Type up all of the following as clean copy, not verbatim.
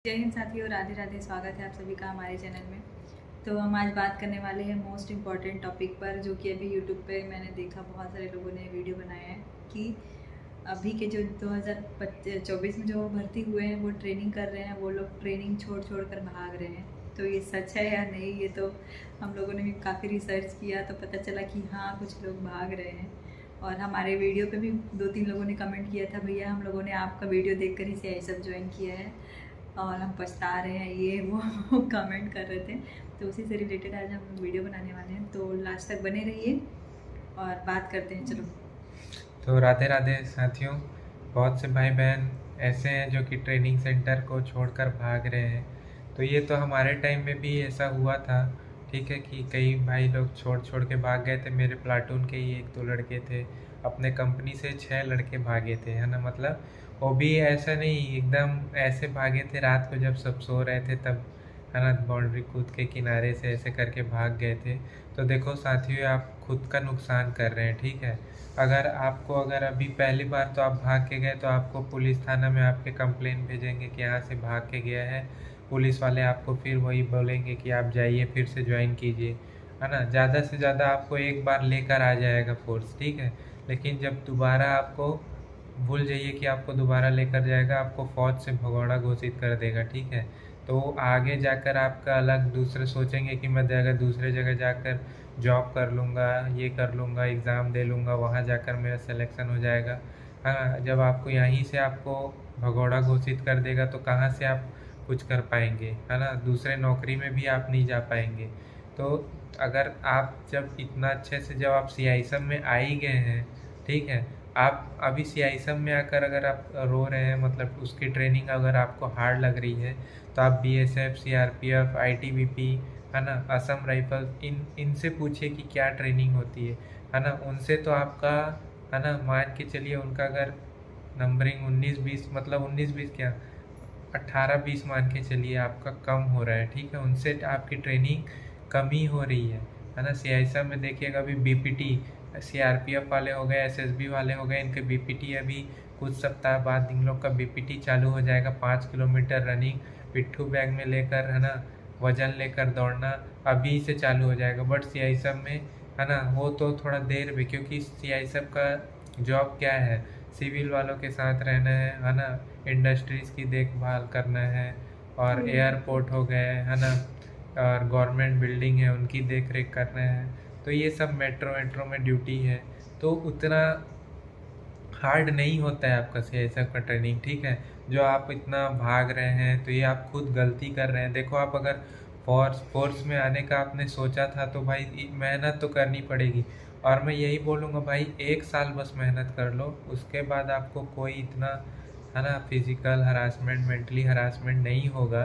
जय हिंद साथियों, राधे राधे। स्वागत है आप सभी का हमारे चैनल में। तो हम आज बात करने वाले हैं मोस्ट इम्पॉर्टेंट टॉपिक पर, जो कि अभी यूट्यूब पे मैंने देखा बहुत सारे लोगों ने वीडियो बनाया है कि अभी के जो 2024 में जो भर्ती हुए हैं वो ट्रेनिंग कर रहे हैं, वो लोग ट्रेनिंग छोड़ कर भाग रहे हैं। तो ये सच है या नहीं, ये तो हम लोगों ने भी काफ़ी रिसर्च किया तो पता चला कि हाँ, कुछ लोग भाग रहे हैं। और हमारे वीडियो पे भी 2-3 लोगों ने कमेंट किया था, भैया हम लोगों ने आपका वीडियो देखकर ही CI ज्वाइन किया है और हम पछता रहे हैं, ये वो कमेंट कर रहे थे। तो उसी से रिलेटेड आज हम वीडियो बनाने वाले हैं, तो लास्ट तक बने रहिए और बात करते हैं। चलो, तो राधे राधे साथियों। बहुत से भाई बहन ऐसे हैं जो कि ट्रेनिंग सेंटर को छोड़कर भाग रहे हैं। तो ये तो हमारे टाइम में भी ऐसा हुआ था, ठीक है, कि कई भाई लोग छोड़ के भाग गए थे। मेरे प्लाटून के ही 1-2 लड़के थे, अपने कंपनी से 6 लड़के भागे थे, है ना। मतलब वो भी ऐसा नहीं एकदम ऐसे भागे थे, रात को जब सब सो रहे थे तब, है ना, बाउंड्री कूद के किनारे से ऐसे करके भाग गए थे। तो देखो साथियों, आप खुद का नुकसान कर रहे हैं, ठीक है। अगर अभी पहली बार तो आप भाग के गए तो आपको पुलिस थाना में आपके कंप्लेन भेजेंगे कि यहाँ से भाग के गया है। पुलिस वाले आपको फिर वही बोलेंगे कि आप जाइए फिर से ज्वाइन कीजिए, है ना। ज़्यादा से ज़्यादा आपको एक बार लेकर आ जाएगा फोर्स, ठीक है। लेकिन जब दोबारा आपको, भूल जाइए कि आपको दोबारा लेकर जाएगा, आपको फ़ौज से भगौड़ा घोषित कर देगा, ठीक है। तो आगे जाकर आपका अलग दूसरे सोचेंगे कि मैं अगर दूसरे जगह जाकर जॉब कर लूँगा, ये कर लूँगा, एग्ज़ाम दे लूँगा, वहाँ जाकर मेरा सिलेक्शन हो जाएगा। हाँ, जब आपको यहीं से आपको भगौड़ा घोषित कर देगा तो कहाँ से आप कुछ कर पाएंगे, है ना। दूसरे नौकरी में भी आप नहीं जा पाएंगे। तो अगर आप जब इतना अच्छे से जब आप CI में आ ही गए हैं, ठीक है, आप अभी CI में आकर अगर आप रो रहे हैं, मतलब उसकी ट्रेनिंग अगर आपको हार्ड लग रही है, तो आप BSF, CRPF, ITBP, है ना, असम राइफल, इनसे पूछिए कि क्या ट्रेनिंग होती है ना। उनसे तो आपका, है ना, मान के चलिए उनका अगर नंबरिंग 19-20, मतलब 19-20 क्या, 18-20 मान के चलिए आपका कम हो रहा है, ठीक है। उनसे आपकी ट्रेनिंग कम ही हो रही है ना। CI में देखिएगा अभी BPT, CRPF वाले हो गए, SSB वाले हो गए, इनके BPT अभी कुछ सप्ताह बाद इन लोग का BPT चालू हो जाएगा। 5 किलोमीटर रनिंग पिट्ठू बैग में लेकर, है ना, वजन लेकर दौड़ना अभी से चालू हो जाएगा। बट CI में, है ना, वो तो थोड़ा देर में, क्योंकि CI का जॉब क्या है, सिविल वालों के साथ रहना है ना, इंडस्ट्रीज़ की देखभाल करना है, और एयरपोर्ट हो गए, है ना, और गवर्नमेंट बिल्डिंग है उनकी देख रेख करना है। तो ये सब मेट्रो में ड्यूटी है। तो उतना हार्ड नहीं होता है आपका CI का ट्रेनिंग, ठीक है। जो आप इतना भाग रहे हैं तो ये आप खुद गलती कर रहे हैं। देखो, आप अगर फोर्स में आने का आपने सोचा था तो भाई मेहनत तो करनी पड़ेगी। और मैं यही बोलूँगा भाई, 1 साल बस मेहनत कर लो, उसके बाद आपको कोई इतना, है ना, फिजिकल हरासमेंट, मेंटली हरासमेंट नहीं होगा।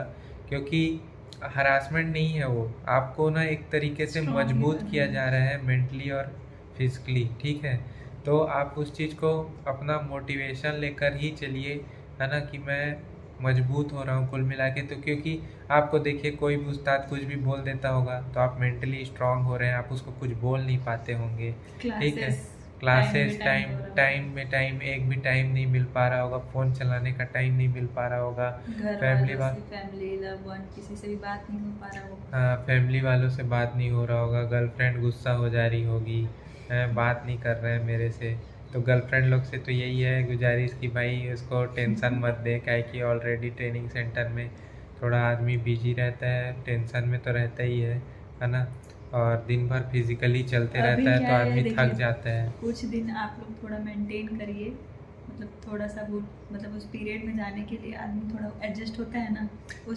क्योंकि हरासमेंट नहीं है वो, आपको ना एक तरीके से मजबूत किया जा रहा है मेंटली और फिजिकली, ठीक है। तो आप उस चीज़ को अपना मोटिवेशन लेकर ही चलिए, है ना, कि मैं मजबूत हो रहा हूँ कुल मिला के। तो क्योंकि आपको देखिए, कोई भी उस्ताद कुछ भी बोल देता होगा तो आप मेंटली स्ट्रांग हो रहे हैं, आप उसको कुछ बोल नहीं पाते होंगे, ठीक है। क्लासेस टाइम एक भी टाइम नहीं मिल पा रहा होगा, फ़ोन चलाने का टाइम नहीं मिल पा रहा होगा, फैमिली लव वन किसी से भी बात नहीं हो पा रहा होगा। हाँ, फैमिली वालों से बात नहीं हो रहा होगा, गर्लफ्रेंड गुस्सा हो जा रही होगी, बात नहीं कर रहे हैं मेरे से। तो गर्लफ्रेंड लोग से तो यही है गुजारिश कि भाई उसको टेंशन मत दे, क्या है कि ऑलरेडी ट्रेनिंग सेंटर में थोड़ा आदमी बिजी रहता है, टेंशन में तो रहता ही है ना। और दिन भर फिजिकली चलते रहता है तो आदमी थक जाता है। कुछ दिन आप लोग थोड़ा मेंटेन करिए, मतलब थोड़ा सा वो, मतलब उस पीरियड में जाने के लिए आदमी थोड़ा एडजस्ट होता है ना।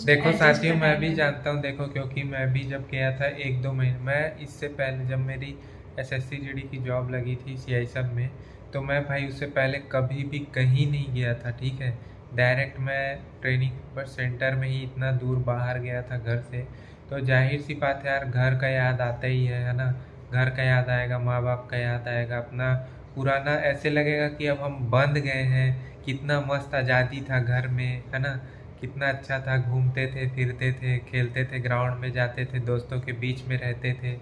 देखो साथियों, मैं भी जानता हूँ, देखो, क्योंकि मैं भी जब गया था 1-2 महीने, मैं इससे पहले जब मेरी SSC GD की जॉब लगी थी CI में, तो मैं भाई उससे पहले कभी भी कहीं नहीं गया था, ठीक है। डायरेक्ट मैं ट्रेनिंग पर सेंटर में ही इतना दूर बाहर गया था घर से। तो जाहिर सी बात है यार, घर का याद आता ही है ना। घर का याद आएगा, माँ बाप का याद आएगा, अपना पुराना, ऐसे लगेगा कि अब हम बंद गए हैं। कितना मस्त आज़ादी था घर में, है ना, कितना अच्छा था, घूमते थे, फिरते थे, खेलते थे, ग्राउंड में जाते थे, दोस्तों के बीच में रहते थे।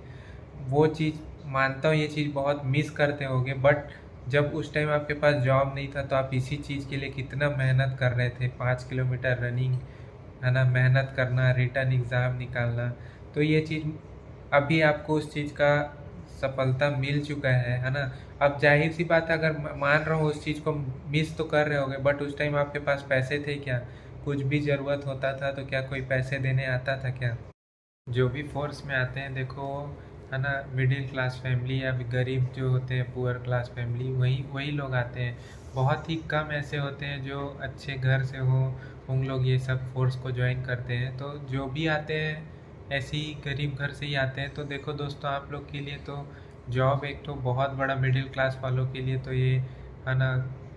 वो चीज़ मानता हूँ, ये चीज़ बहुत मिस करते होगे। बट जब उस टाइम आपके पास जॉब नहीं था तो आप इसी चीज़ के लिए कितना मेहनत कर रहे थे, 5 किलोमीटर रनिंग, है ना, मेहनत करना, रिटर्न एग्ज़ाम निकालना। तो ये चीज़ अभी आपको उस चीज़ का सफलता मिल चुका है ना। अब जाहिर सी बात है, अगर मान रहा हूँ उस चीज़ को मिस तो कर रहे होगे, बट उस टाइम आपके पास पैसे थे क्या? कुछ भी ज़रूरत होता था तो क्या कोई पैसे देने आता था क्या? जो भी फोर्स में आते हैं देखो, है ना, मिडिल क्लास फैमिली या गरीब जो होते हैं, पुअर क्लास फैमिली, वही वही लोग आते हैं। बहुत ही कम ऐसे होते हैं जो अच्छे घर से हो, उन लोग ये सब फोर्स को ज्वाइन करते हैं। तो जो भी आते हैं ऐसे ही गरीब घर से ही आते हैं। तो देखो दोस्तों, आप लोग के लिए तो जॉब एक तो बहुत बड़ा, मिडिल क्लास वालों के लिए तो ये, है ना,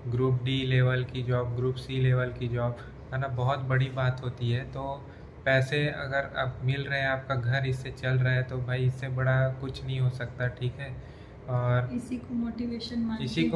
ग्रुप डी लेवल की जॉब, ग्रुप सी लेवल की जॉब, है ना, बहुत बड़ी बात होती है। तो पैसे अगर अब मिल रहे हैं, आपका घर इससे चल रहा है, तो भाई इससे बड़ा कुछ नहीं हो सकता, ठीक है। और इसी को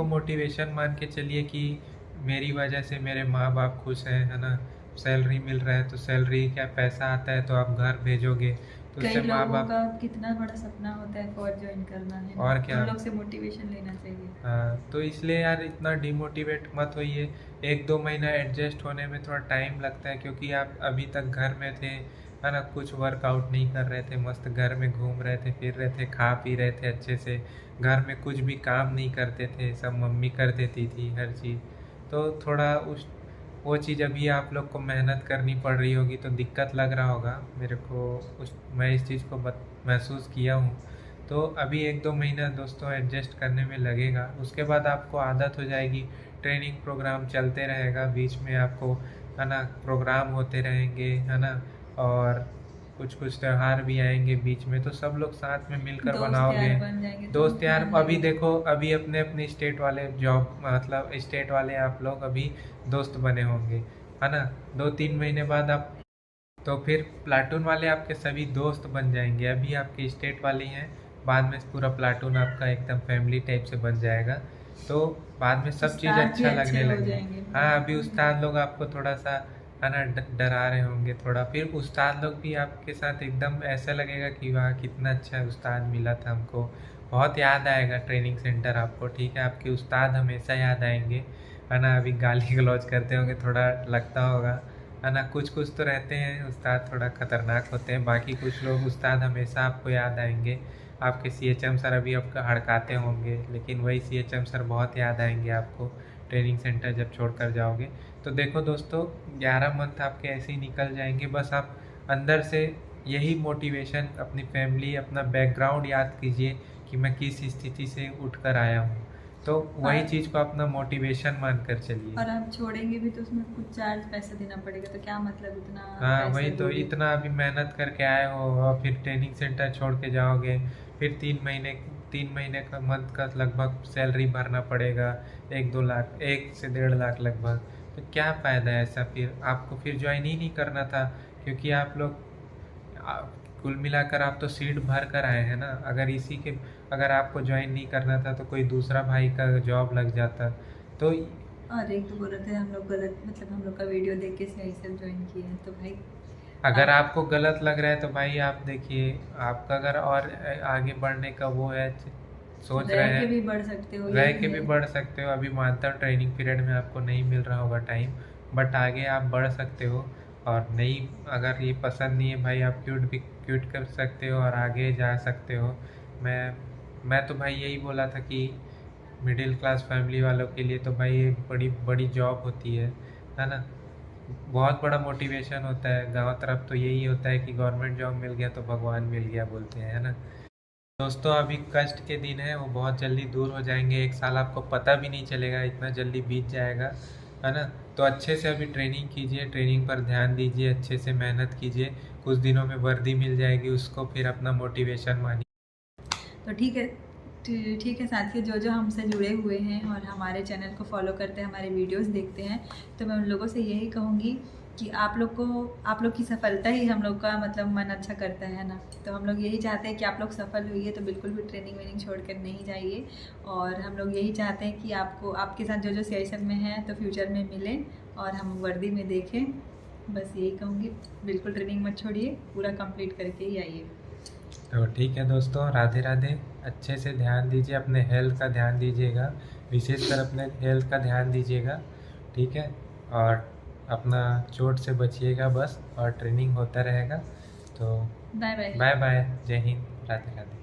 मोटिवेशन मान के चलिए कि मेरी वजह से मेरे माँ बाप खुश हैं, है ना। सैलरी मिल रहा है तो सैलरी क्या, पैसा आता है तो आप घर भेजोगे, तो कई उससे माँ लोगों बाप, का कितना बड़ा सपना होता है फौज ज्वाइन करना है, और क्या, उन लोग से मोटिवेशन लेना चाहिए। हाँ। तो इसलिए यार इतना डिमोटिवेट मत होइए। 1-2 महीना एडजस्ट होने में थोड़ा टाइम लगता है, क्योंकि आप अभी तक घर में थे, है ना, कुछ वर्कआउट नहीं कर रहे थे, मस्त घर में घूम रहे थे, फिर रहे थे, खा पी रहे थे अच्छे से, घर में कुछ भी काम नहीं करते थे, सब मम्मी कर देती थी हर चीज़। तो थोड़ा उस वो चीज़ अभी आप लोग को मेहनत करनी पड़ रही होगी, तो दिक्कत लग रहा होगा मेरे को, मैं इस चीज़ को महसूस किया हूँ। तो अभी 1-2 महीना दोस्तों एडजस्ट करने में लगेगा, उसके बाद आपको आदत हो जाएगी। ट्रेनिंग प्रोग्राम चलते रहेगा, बीच में आपको, है ना, प्रोग्राम होते रहेंगे, है ना, और कुछ कुछ त्यौहार भी आएंगे बीच में, तो सब लोग साथ में मिलकर बनाओगे दोस्त यार। अभी देखो, अभी अपने अपने स्टेट वाले जॉब, मतलब स्टेट वाले आप लोग अभी दोस्त बने होंगे, है ना। 2-3 महीने बाद आप, तो फिर प्लाटून वाले आपके सभी दोस्त बन जाएंगे। अभी आपके स्टेट वाले हैं, बाद में पूरा प्लाटून आपका एकदम फैमिली टाइप से बन जाएगा। तो बाद में सब चीज़ अच्छा लगने लगेगा। हाँ, अभी उस्ताद लोग आपको थोड़ा सा, है ना, डरा रहे होंगे थोड़ा, फिर उस्ताद लोग भी आपके साथ एकदम ऐसा लगेगा कि वाह कितना अच्छा उस्ताद मिला था हमको। बहुत याद आएगा ट्रेनिंग सेंटर आपको, ठीक है। आपके उस्ताद हमेशा याद आएंगे, है ना। अभी गाली गलौज करते होंगे, थोड़ा लगता होगा, है ना। कुछ कुछ तो रहते हैं उस्ताद थोड़ा खतरनाक होते हैं, बाकी कुछ लोग उस्ताद हमेशा आपको याद आएंगे। आपके CHM सर अभी आपका हड़काते होंगे, लेकिन वही CHM सर बहुत याद आएंगे आपको ट्रेनिंग सेंटर जब छोड़ कर जाओगे। तो देखो दोस्तों, 11 मंथ आपके ऐसे ही निकल जाएंगे। बस आप अंदर से यही मोटिवेशन, अपनी फैमिली, अपना बैकग्राउंड याद कीजिए कि मैं किस स्थिति से उठ कर आया हूँ, तो वही चीज़ को अपना मोटिवेशन मानकर चलिए। और आप छोड़ेंगे भी तो उसमें कुछ चार्ज पैसा देना पड़ेगा, तो क्या मतलब इतना। हाँ वही तो, इतना अभी मेहनत करके आए हो और फिर ट्रेनिंग सेंटर छोड़ के जाओगे, फिर 3 महीने का मंथ का लगभग सैलरी भरना पड़ेगा, 1-2 लाख, 1 से 1.5 लाख लगभग। तो क्या फ़ायदा है ऐसा, फिर आपको फिर ज्वाइन ही नहीं करना था, क्योंकि आप लोग कुल मिलाकर आप तो सीट भर कर आए हैं ना। अगर आपको ज्वाइन नहीं करना था तो कोई दूसरा भाई का जॉब लग जाता। तो और एक तो बोल रहे थे हम लोग गलत, मतलब हम लोग का वीडियो देख के सही सब ज्वाइन किए हैं, तो भाई अगर आपको गलत लग रहा है तो भाई आप देखिए, आपका अगर और आगे बढ़ने का वो है, सोच रहे हैं, भी बढ़ सकते हो, रह के भी बढ़ सकते हो। अभी मानता हूँ ट्रेनिंग पीरियड में आपको नहीं मिल रहा होगा टाइम, बट आगे आप बढ़ सकते हो। और नहीं, अगर ये पसंद नहीं है भाई, आप क्विट कर सकते हो और आगे जा सकते हो। मैं तो भाई यही बोला था कि मिडिल क्लास फैमिली वालों के लिए तो भाई ये बड़ी बड़ी जॉब होती है ना। बहुत बड़ा मोटिवेशन होता है। गांव तरफ तो यही होता है कि गवर्नमेंट जॉब मिल गया तो भगवान मिल गया बोलते हैं, है ना। दोस्तों, अभी कष्ट के दिन है, वो बहुत जल्दी दूर हो जाएंगे। 1 साल आपको पता भी नहीं चलेगा, इतना जल्दी बीत जाएगा, है ना। तो अच्छे से अभी ट्रेनिंग कीजिए, ट्रेनिंग पर ध्यान दीजिए, अच्छे से मेहनत कीजिए। कुछ दिनों में वर्दी मिल जाएगी, उसको फिर अपना मोटिवेशन मानिए। तो ठीक है साथियों, जो हमसे जुड़े हुए हैं और हमारे चैनल को फॉलो करते हैं, हमारे वीडियोस देखते हैं, तो मैं उन लोगों से यही कहूँगी कि आप लोग की सफलता ही हम लोग का मतलब मन अच्छा करता है ना। तो हम लोग यही चाहते हैं कि आप लोग सफल हुई तो बिल्कुल भी ट्रेनिंग छोड़कर नहीं जाइए। और हम लोग यही चाहते हैं कि आपके साथ जो CISF में हैं तो फ्यूचर में मिलें और हम वर्दी में देखें। बस यही कहूँगी, बिल्कुल ट्रेनिंग मत छोड़िए, पूरा कंप्लीट करके ही आइए। तो ठीक है दोस्तों, राधे राधे। अच्छे से ध्यान दीजिए, अपने हेल्थ का ध्यान दीजिएगा, विशेषकर अपने हेल्थ का ध्यान दीजिएगा, ठीक है। और अपना चोट से बचिएगा बस, और ट्रेनिंग होता रहेगा। तो बाय बाय। बाय बाय, जय हिंद, राधे राधे।